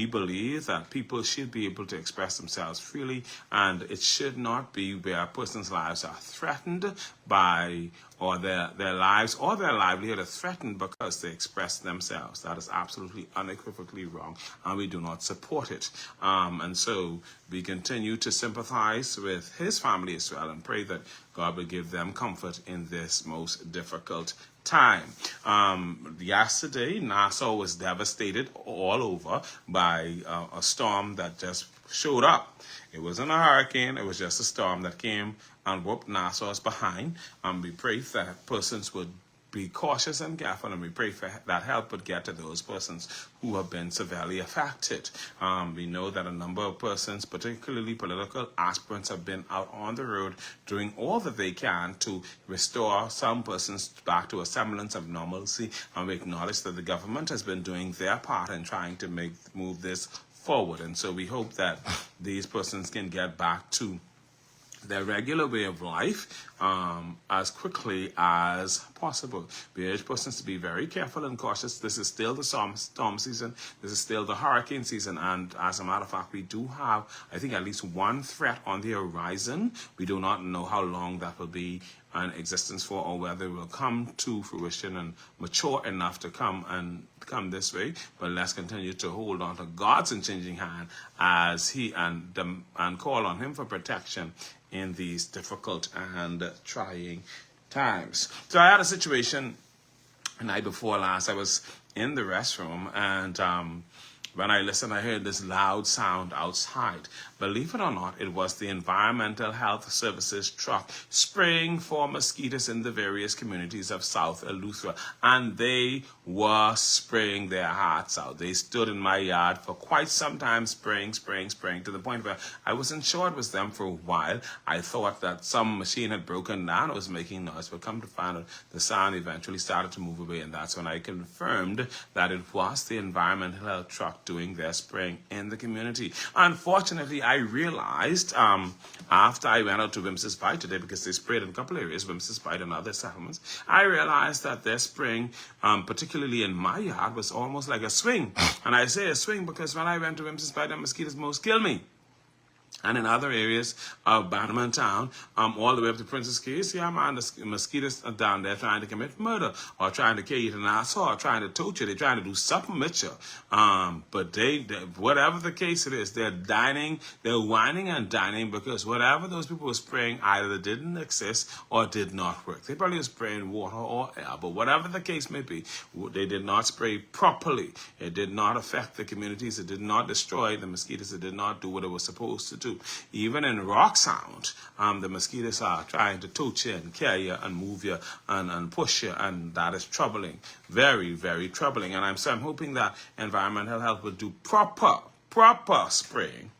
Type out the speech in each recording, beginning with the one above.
we believe that people should be able to express themselves freely, and it should not be where a person's lives are threatened by, or their lives or their livelihood are threatened because they express themselves. That is absolutely unequivocally wrong, and we do not support it. And so we continue to sympathize with his family as well, and pray that God will give them comfort in this most difficult time. Yesterday, Nassau was devastated all over by a storm that just showed up. It wasn't a hurricane, it was just a storm that came and whooped Nassau's behind. We pray that persons would be cautious and careful, and we pray for that help would get to those persons who have been severely affected. We know that a number of persons, particularly political aspirants, have been out on the road doing all that they can to restore some persons back to a semblance of normalcy, and we acknowledge that the government has been doing their part in trying to move this forward. And so we hope that these persons can get back to their regular way of life as quickly as possible. We urge persons to be very careful and cautious. This is still the storm season. This is still the hurricane season. And as a matter of fact, we do have, I think, at least one threat on the horizon. We do not know how long that will be in existence for, or whether it will come to fruition and mature enough to come this way. But let's continue to hold on to God's unchanging hand as he and call on him for protection in these difficult and trying times. So I had a situation the night before last. I was in the restroom, and when I listened, I heard this loud sound outside. Believe it or not, it was the Environmental Health Services truck spraying for mosquitoes in the various communities of South Eleuthera. And they were spraying their hearts out. They stood in my yard for quite some time, spraying, to the point where I wasn't sure it was them for a while. I thought that some machine had broken down. It was making noise, but come to find out, the sound eventually started to move away. And that's when I confirmed that it was the Environmental Health truck doing their spraying in the community. Unfortunately, I realized after I went out to Wims's Bight today, because they sprayed in a couple areas, Wims's Bight and other settlements, I realized that their spraying, particularly in my yard, was almost like a swing. And I say a swing because when I went to Wims's Bight, the mosquitoes most killed me. And in other areas of Bannerman Town, all the way up to Princess Keys, yeah, man, the mosquitoes are down there trying to commit murder, or trying to kill you in an assault, or trying to torture you. They're trying to do something with you. But they, whatever the case it is, they're whining and dining, because whatever those people were spraying either didn't exist or did not work. They probably were spraying water or air, but whatever the case may be, they did not spray properly. It did not affect the communities. It did not destroy the mosquitoes. It did not do what it was supposed to do. Even in Rock Sound, the mosquitoes are trying to touch you and carry you and move you and push you, and that is troubling. Very, very troubling. And I'm hoping that environmental health will do proper spraying.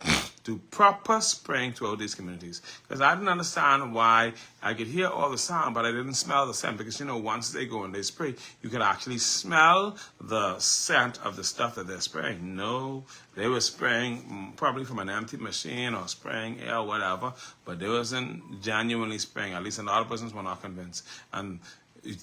Do proper spraying throughout these communities. Because I didn't understand why I could hear all the sound, but I didn't smell the scent. Because, once they go and they spray, you could actually smell the scent of the stuff that they're spraying. No, they were spraying probably from an empty machine or spraying air or whatever, but they wasn't genuinely spraying. At least a lot of persons were not convinced. And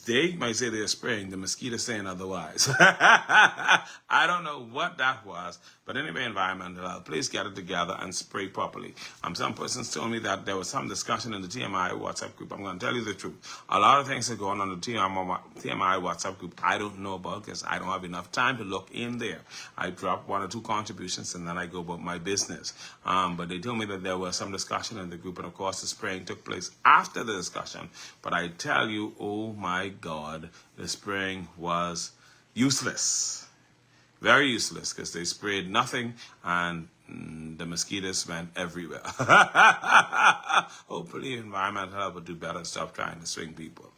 they might say they're spraying, the mosquitoes saying otherwise. I don't know what that was, but anyway, environmental health, please get it together and spray properly. Some persons told me that there was some discussion in the TMI WhatsApp group. I'm going to tell you the truth. A lot of things are going on in the TMI WhatsApp group I don't know about, because I don't have enough time to look in there. I drop 1 or 2 contributions and then I go about my business. But they told me that there was some discussion in the group, and of course the spraying took place after the discussion. But I tell you, oh my God, the spraying was useless. Very useless, because they sprayed nothing and the mosquitoes went everywhere. Hopefully environmental health will do better and stop trying to swing people.